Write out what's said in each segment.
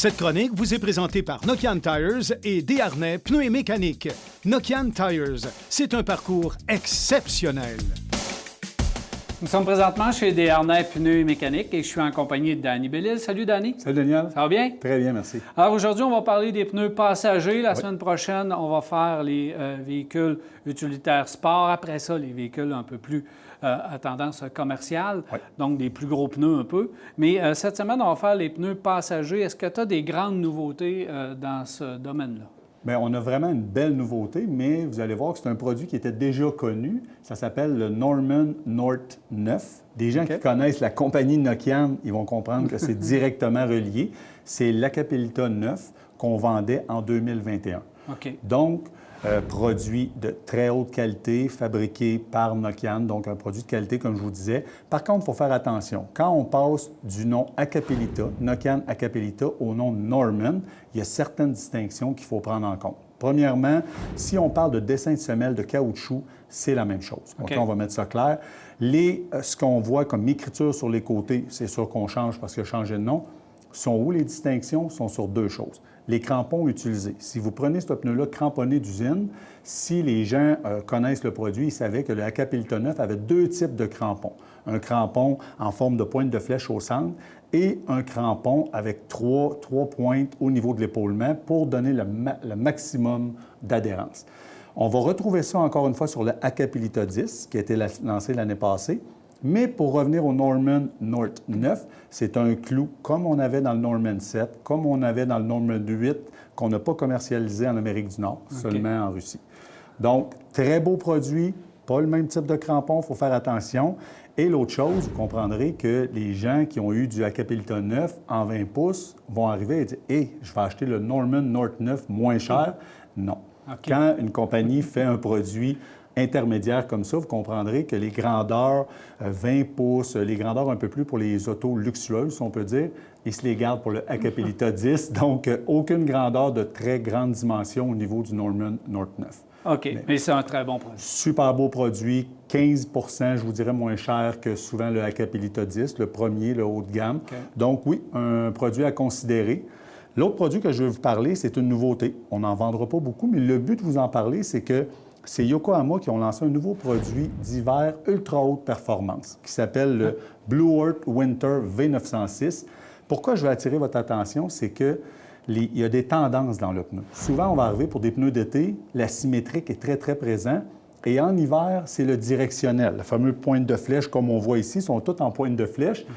Cette chronique vous est présentée par Nokian Tires et Desharnais Pneus et Mécanique. Nokian Tires, c'est un parcours exceptionnel. Nous sommes présentement chez Desharnais Pneus et Mécanique et je suis en compagnie de Danny Bellil. Salut Danny. Salut Daniel. Ça va bien? Très bien, merci. Alors aujourd'hui, on va parler des pneus passagers. La semaine prochaine, on va faire les véhicules utilitaires sport. Après ça, les véhicules un peu plus à tendance commerciale, donc des plus gros pneus un peu. Mais cette semaine, on va faire les pneus passagers. Est-ce que tu as des grandes nouveautés dans ce domaine-là? Bien, on a vraiment une belle nouveauté, mais vous allez voir que c'est un produit qui était déjà connu. Ça s'appelle le Norman North 9. Des gens qui connaissent la compagnie Nokian, ils vont comprendre que c'est directement relié. C'est l'Acapelita 9 qu'on vendait en 2021. Donc, produit de très haute qualité, fabriqué par Nokian, donc un produit de qualité, comme je vous disais. Par contre, il faut faire attention. Quand on passe du nom Acapelita, Nokian Acapelita, au nom Norman, il y a certaines distinctions qu'il faut prendre en compte. Premièrement, si on parle de dessin de semelle de caoutchouc, c'est la même chose. OK, on va mettre ça clair. Ce qu'on voit comme écriture sur les côtés, c'est sûr qu'on change parce qu'il a changé de nom. Sont où les distinctions? Sont sur deux choses. Les crampons utilisés. Si vous prenez ce pneu-là cramponné d'usine, si les gens connaissent le produit, ils savaient que le Acapelita 9 avait deux types de crampons. Un crampon en forme de pointe de flèche au centre et un crampon avec trois pointes au niveau de l'épaulement pour donner le maximum d'adhérence. On va retrouver ça encore une fois sur le Acapelita 10 qui a été lancé l'année passée. Mais pour revenir au Norman North 9, c'est un clou comme on avait dans le Norman 7, comme on avait dans le Norman 8, qu'on n'a pas commercialisé en Amérique du Nord, seulement en Russie. Donc, très beau produit, pas le même type de crampon, il faut faire attention. Et l'autre chose, vous comprendrez que les gens qui ont eu du Acapelita 9 en 20 pouces vont arriver et dire « Hey, je vais acheter le Norman North 9 moins cher. » Non. Quand une compagnie fait un produit intermédiaire comme ça, vous comprendrez que les grandeurs 20 pouces, les grandeurs un peu plus pour les autos luxueuses, si on peut dire, ils se les gardent pour le Acapelita 10. Donc, aucune grandeur de très grande dimension au niveau du Norman North 9. OK, mais c'est un très bon produit. Super beau produit, 15 je vous dirais, moins cher que souvent le Acapelita 10, le premier, le haut de gamme. Donc, oui, un produit à considérer. L'autre produit que je vais vous parler, c'est une nouveauté. On n'en vendra pas beaucoup, mais le but de vous en parler, c'est que c'est Yokohama qui ont lancé un nouveau produit d'hiver ultra haute performance qui s'appelle le Blue Earth Winter V906. Pourquoi je vais attirer votre attention? C'est qu'il y a des tendances dans le pneu. Souvent, on va arriver pour des pneus d'été, la symétrique est très, très présente. Et en hiver, c'est le directionnel. La fameuse pointe de flèche, comme on voit ici, sont toutes en pointe de flèche.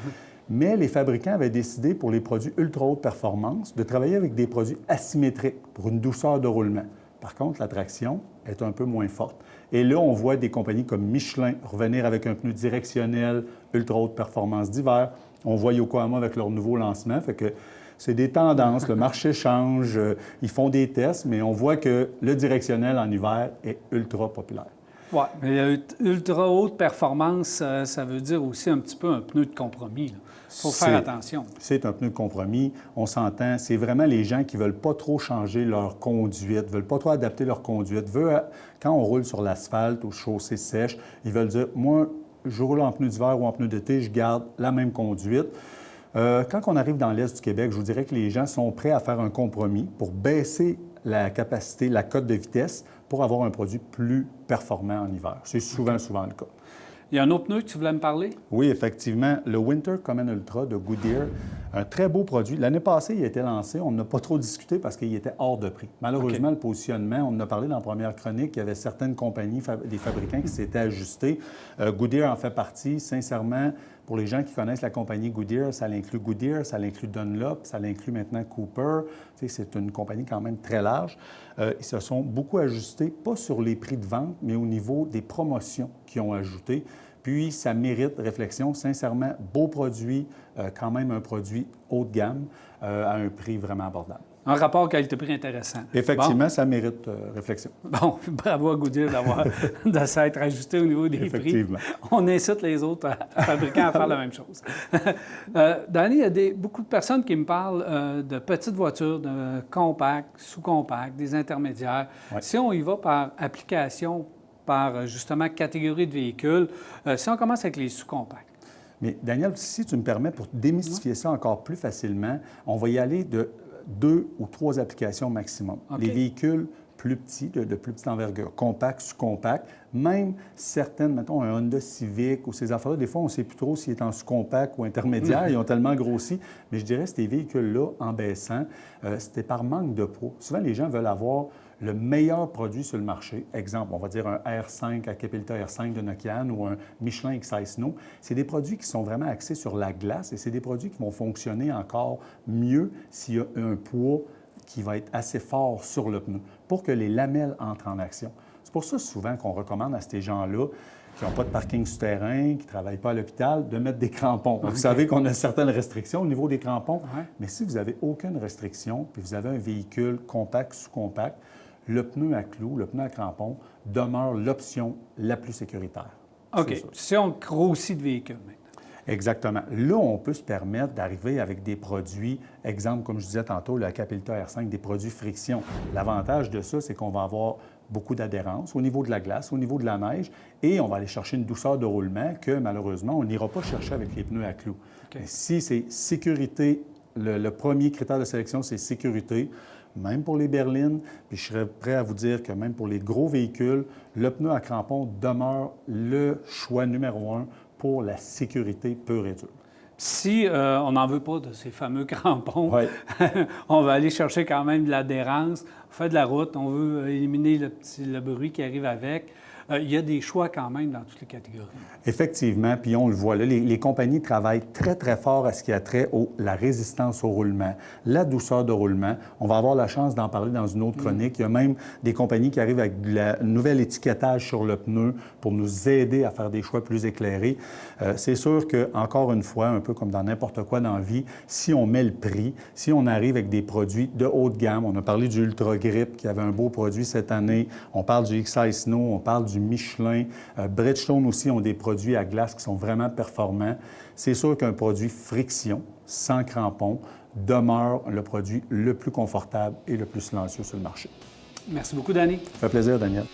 Mais les fabricants avaient décidé, pour les produits ultra haute performance, de travailler avec des produits asymétriques pour une douceur de roulement. Par contre, la traction est un peu moins forte. Et là, on voit des compagnies comme Michelin revenir avec un pneu directionnel, ultra haute performance d'hiver. On voit Yokohama avec leur nouveau lancement. Fait que c'est des tendances, le marché change, ils font des tests, mais on voit que le directionnel en hiver est ultra populaire. Oui, mais ultra haute performance, ça veut dire aussi un petit peu un pneu de compromis. Il faut faire attention. C'est un pneu de compromis. On s'entend. C'est vraiment les gens qui ne veulent pas trop changer leur conduite, ne veulent pas trop adapter leur conduite. Quand on roule sur l'asphalte ou chaussée sèche, ils veulent dire, moi, je roule en pneu d'hiver ou en pneu d'été, je garde la même conduite. Quand on arrive dans l'Est du Québec, je vous dirais que les gens sont prêts à faire un compromis pour baisser la capacité, la cote de vitesse, pour avoir un produit plus performant en hiver. C'est souvent le cas. Il y a un autre pneu que tu voulais me parler? Oui, effectivement. Le Winter Common Ultra de Goodyear, un très beau produit. L'année passée, il a été lancé. On n'a pas trop discuté parce qu'il était hors de prix. Malheureusement, le positionnement, on en a parlé dans la première chronique, il y avait certaines compagnies, des fabricants qui s'étaient ajustés. Goodyear en fait partie. Sincèrement, pour les gens qui connaissent la compagnie Goodyear, ça l'inclut Goodyear, ça l'inclut Dunlop, ça l'inclut maintenant Cooper. C'est une compagnie quand même très large. Ils se sont beaucoup ajustés, pas sur les prix de vente, mais au niveau des promotions qu'ils ont ajoutées. Puis, ça mérite réflexion. Sincèrement, beau produit, quand même un produit haut de gamme, à un prix vraiment abordable. Un rapport qualité-prix intéressant. Effectivement, ça mérite réflexion. Bon, bravo à Goodyear de s'être ajusté au niveau des prix. On incite les autres fabricants à faire la même chose. Danny, il y a beaucoup de personnes qui me parlent de petites voitures, de compacts, sous-compacts, des intermédiaires. Si on y va par application, par justement catégorie de véhicules, si on commence avec les sous-compacts. Mais Daniel, si tu me permets, pour démystifier ça encore plus facilement, on va y aller 2 ou 3 applications maximum. OK. Les véhicules plus petits, de plus petite envergure, compact, sous-compact, même certaines, mettons, un Honda Civic ou ces affaires-là, des fois, on ne sait plus trop s'il est en sous-compact ou intermédiaire, ils ont tellement grossi. Mais je dirais, ces véhicules-là, en baissant, c'était par manque de poids. Souvent, les gens veulent avoir le meilleur produit sur le marché. Exemple, on va dire un R5 à Capelta R5 de Nokian ou un Michelin XI Snow. C'est des produits qui sont vraiment axés sur la glace et c'est des produits qui vont fonctionner encore mieux s'il y a un poids qui va être assez fort sur le pneu pour que les lamelles entrent en action. C'est pour ça souvent qu'on recommande à ces gens-là qui n'ont pas de parking souterrain, qui ne travaillent pas à l'hôpital, de mettre des crampons. Vous savez qu'on a certaines restrictions au niveau des crampons, mais si vous n'avez aucune restriction, puis vous avez un véhicule compact, sous-compact, le pneu à clous, le pneu à crampons demeure l'option la plus sécuritaire. OK. Si on grossit de véhicule maintenant. Exactement. Là, on peut se permettre d'arriver avec des produits, exemple, comme je disais tantôt, le Capelta R5, des produits friction. L'avantage de ça, c'est qu'on va avoir beaucoup d'adhérence au niveau de la glace, au niveau de la neige, et on va aller chercher une douceur de roulement que, malheureusement, on n'ira pas chercher avec les pneus à clous. Okay. Si c'est sécurité, le premier critère de sélection, c'est sécurité, même pour les berlines, puis je serais prêt à vous dire que même pour les gros véhicules, le pneu à crampons demeure le choix numéro 1 pour la sécurité pure et dure. Si on n'en veut pas de ces fameux crampons, on va aller chercher quand même de l'adhérence. On fait de la route, on veut éliminer le bruit qui arrive avec. Il y a des choix quand même dans toutes les catégories. Effectivement, puis on le voit là, les compagnies travaillent très, très fort à ce qui a trait à la résistance au roulement, la douceur de roulement. On va avoir la chance d'en parler dans une autre chronique. Il y a même des compagnies qui arrivent avec un nouvel étiquetage sur le pneu pour nous aider à faire des choix plus éclairés. C'est sûr que, encore une fois, un peu comme dans n'importe quoi dans la vie, si on met le prix, si on arrive avec des produits de haute gamme, on a parlé du Ultra Grip qui avait un beau produit cette année, on parle du XI Snow, on parle du Michelin, Bridgestone aussi ont des produits à glace qui sont vraiment performants. C'est sûr qu'un produit friction, sans crampons, demeure le produit le plus confortable et le plus silencieux sur le marché. Merci beaucoup, Danny. Ça fait plaisir, Daniel.